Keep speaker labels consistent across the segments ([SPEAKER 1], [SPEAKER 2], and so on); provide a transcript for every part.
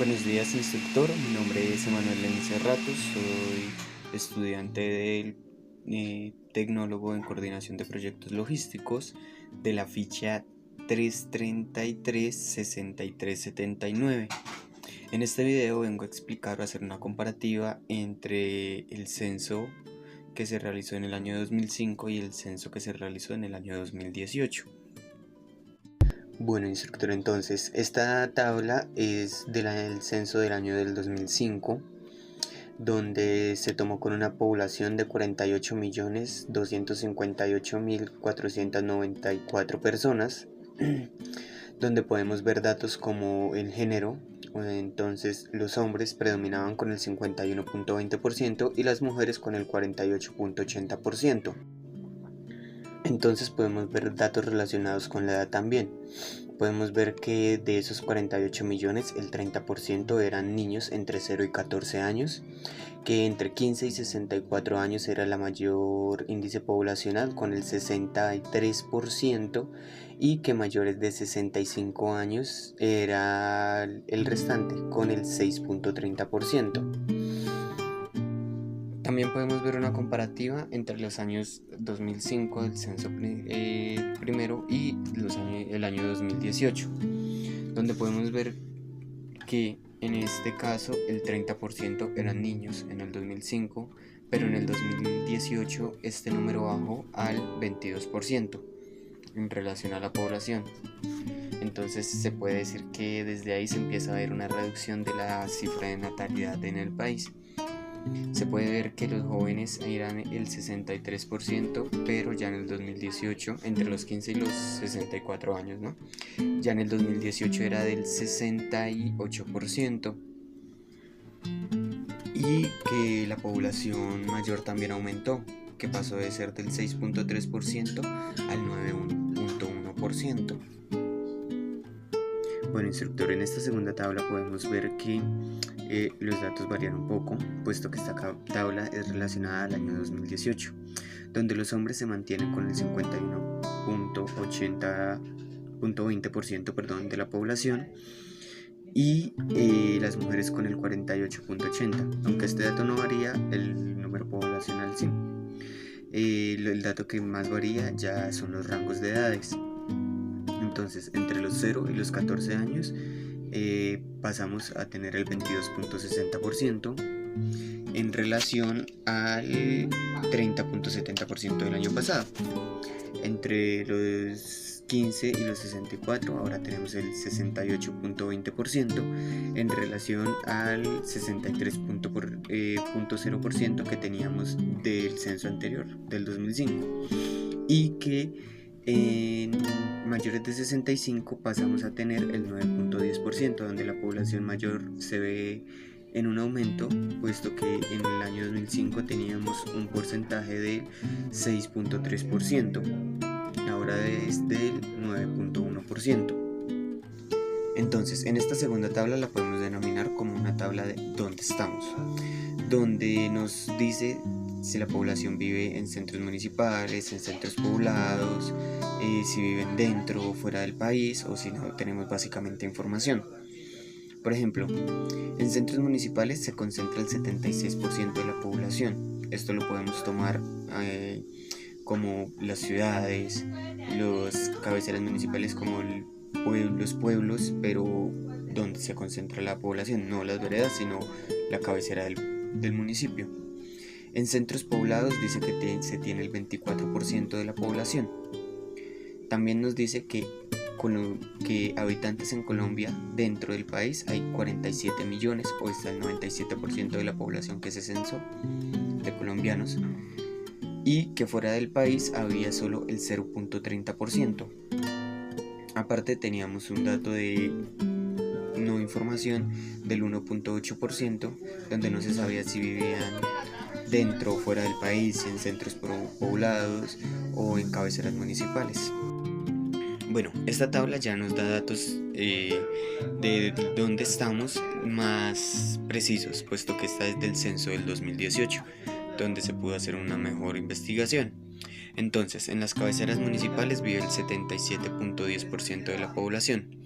[SPEAKER 1] Buenos días, instructor. Mi nombre es Emanuel Lenín Cerratos. Soy estudiante del tecnólogo en coordinación de proyectos logísticos de la ficha 333-6379. En este video vengo a explicar o hacer una comparativa entre el censo que se realizó en el año 2005 y el censo que se realizó en el año 2018. Bueno, instructor, entonces esta tabla es del censo del año del 2005, donde se tomó con una población de 48.258.494 personas, donde podemos ver datos como el género. Entonces los hombres predominaban con el 51.20% y las mujeres con el 48.80%. Entonces podemos ver datos relacionados con la edad también. Podemos ver que de esos 48 millones, el 30% eran niños entre 0 y 14 años, que entre 15 y 64 años era la mayor índice poblacional con el 63%, y que mayores de 65 años era el restante con el 6.30%. También podemos ver una comparativa entre los años 2005 del censo primero y el año 2018, donde podemos ver que en este caso el 30% eran niños en el 2005, pero en el 2018 este número bajó al 22% en relación a la población. Entonces se puede decir que desde ahí se empieza a ver una reducción de la cifra de natalidad en el país. Se puede ver que los jóvenes eran el 63%, pero ya en el 2018, entre los 15 y los 64 años, ¿no? Ya en el 2018 era del 68%, y que la población mayor también aumentó, que pasó de ser del 6.3% al 9.1%. Bueno, instructor, en esta segunda tabla podemos ver que los datos varían un poco, puesto que esta tabla es relacionada al año 2018, donde los hombres se mantienen con el 51.20% de la población, y las mujeres con el 48.80%, aunque este dato no varía, el número poblacional sí. El dato que más varía ya son los rangos de edades. Entonces, entre los 0 y los 14 años pasamos a tener el 22.60% en relación al 30.70% del año pasado. Entre los 15 y los 64 ahora tenemos el 68.20% en relación al 63.0% que teníamos del censo anterior, del 2005, y que en mayores de 65 pasamos a tener el 9.10%, donde la población mayor se ve en un aumento, puesto que en el año 2005 teníamos un porcentaje del 6.3%, ahora es del 9.1%. Entonces, en esta segunda tabla la podemos denominar como una tabla de dónde estamos, donde nos dice si la población vive en centros municipales, en centros poblados, si viven dentro o fuera del país, o si no tenemos básicamente información. Por ejemplo, en centros municipales se concentra el 76% de la población. Esto lo podemos tomar como las ciudades, las cabeceras municipales como los pueblos, pero donde se concentra la población, no las veredas, sino la cabecera del municipio. En centros poblados dice que se tiene el 24% de la población. También nos dice que habitantes en Colombia, dentro del país, hay 47 millones, o está el 97% de la población que se censó de colombianos, y que fuera del país había solo el 0.30%. Aparte teníamos un dato de no información del 1.8%, donde no se sabía si vivían dentro o fuera del país, en centros poblados o en cabeceras municipales. Bueno, esta tabla ya nos da datos de dónde estamos más precisos, puesto que esta es del censo del 2018, donde se pudo hacer una mejor investigación. Entonces, en las cabeceras municipales vive el 77.10% de la población,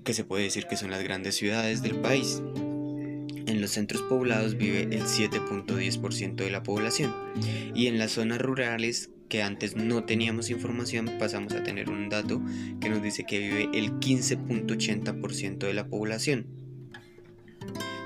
[SPEAKER 1] que se puede decir que son las grandes ciudades del país. En los centros poblados vive el 7.10% de la población y en las zonas rurales, que antes no teníamos información, pasamos a tener un dato que nos dice que vive el 15.80% de la población.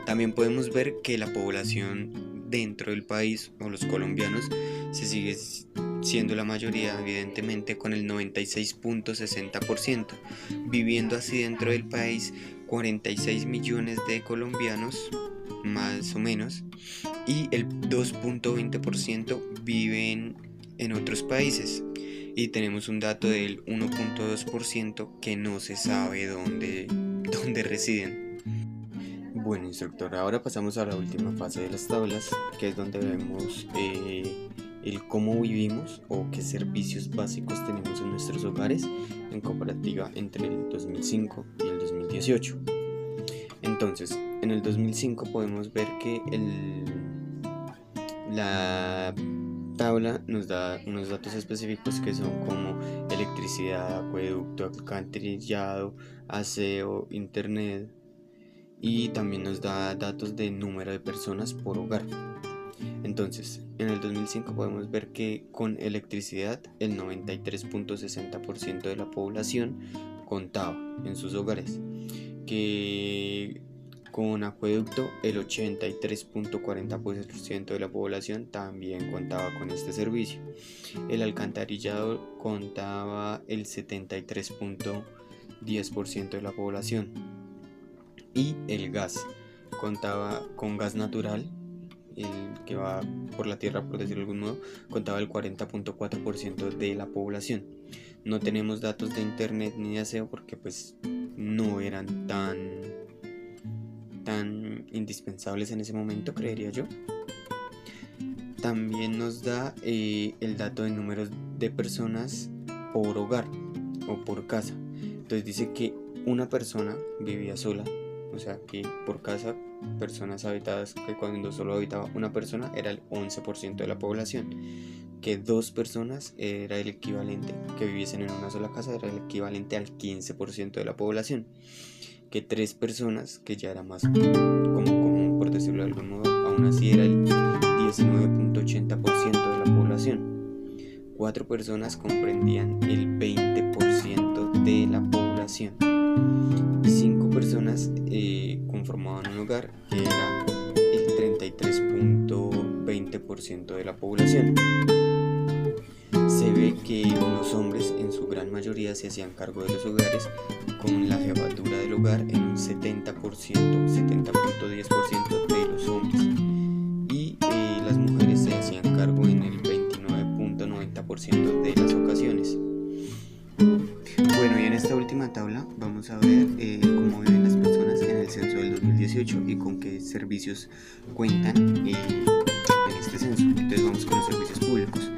[SPEAKER 1] También podemos ver que la población dentro del país, o los colombianos, se sigue siendo la mayoría, evidentemente, con el 96.60%, viviendo así dentro del país 46 millones de colombianos, más o menos, y el 2.20% viven en otros países, y tenemos un dato del 1.2% que no se sabe dónde residen. Bueno, instructor, ahora pasamos a la última fase de las tablas, que es donde vemos el cómo vivimos o qué servicios básicos tenemos en nuestros hogares en comparativa entre el 2005 y el 2018. Entonces, en el 2005 podemos ver que la tabla nos da unos datos específicos que son como electricidad, acueducto, alcantarillado, aseo, internet, y también nos da datos de número de personas por hogar. Entonces, en el 2005 podemos ver que con electricidad el 93.60% de la población contaba en sus hogares, que con acueducto el 83.40% de la población también contaba con este servicio. El alcantarillado contaba el 73.10% de la población, y el gas contaba con gas natural, el que va por la tierra, por decirlo de algún modo, contaba el 40.4% de la población. No tenemos datos de internet ni de aseo porque pues no eran tan indispensables en ese momento, creería yo. También nos da el dato de números de personas por hogar o por casa. Entonces dice que una persona vivía sola, o sea que por casa, personas habitadas, que cuando solo habitaba una persona era el 11% de la población, que 2 personas era el equivalente, que viviesen en una sola casa era el equivalente al 15% de la población, que 3 personas, que ya era más como común por decirlo de algún modo, aún así era el 19.80% de la población. 4 personas comprendían el 20% de la población. Y 5 personas conformaban un hogar, que era el 33.20% de la población. Se ve que los hombres en su gran mayoría se hacían cargo de los hogares, con la jefatura del hogar en un 70.10% de los hombres, y las mujeres se hacían cargo en el 29.90% de las ocasiones. Bueno, y en esta última tabla vamos a ver cómo viven las personas en el censo del 2018 y con qué servicios cuentan en este censo. Entonces vamos con los servicios públicos.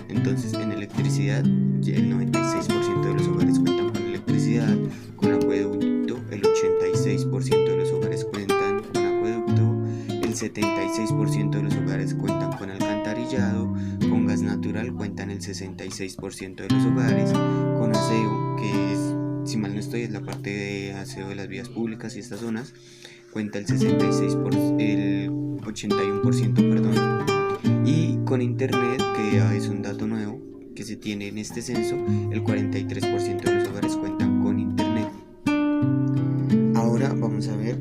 [SPEAKER 1] Entonces, en electricidad, el 96% de los hogares cuentan con electricidad. Con acueducto, el 86% de los hogares cuentan con acueducto. El 76% de los hogares cuentan con alcantarillado. Con gas natural cuentan el 66% de los hogares. Con aseo, que es, si mal no estoy, es la parte de aseo de las vías públicas y estas zonas, cuenta el 81%, perdón. Y con internet, que es un dato nuevo que se tiene en este censo, el 43% de los hogares cuentan con internet. Ahora vamos a ver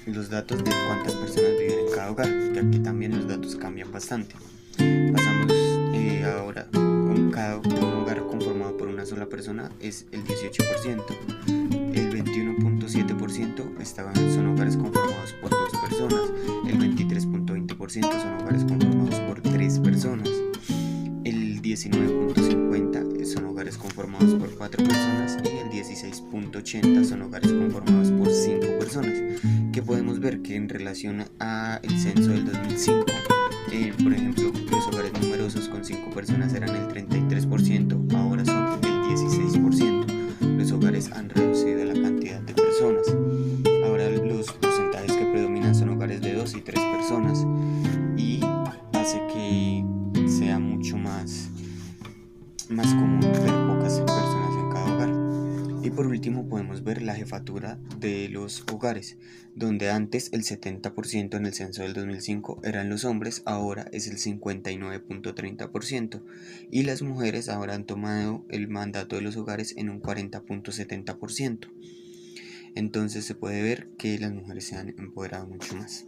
[SPEAKER 1] los datos de cuántas personas viven en cada hogar, que aquí también los datos cambian bastante. Pasamos ahora con cada hogar conformado por una sola persona es el 18%. El 21.7% son hogares conformados por 2 personas. El 23.20% son hogares conformados por 3 personas. El 19.50% son hogares conformados por 4 personas. Y el 16.80% son hogares conformados por 5 personas. Que podemos ver que en relación al censo del 2005, por ejemplo, los hogares numerosos con 5 personas eran el 33%, ahora son el 16%. Los hogares han reducido la cantidad de personas. Ahora los porcentajes que predominan son hogares de 2 y 3 personas, y hace que sea mucho más común ver pocas personas en cada hogar. Y por último podemos ver la jefatura de los hogares, donde antes el 70% en el censo del 2005 eran los hombres, ahora es el 59.30%, y las mujeres ahora han tomado el mandato de los hogares en un 40.70%. Entonces se puede ver que las mujeres se han empoderado mucho más.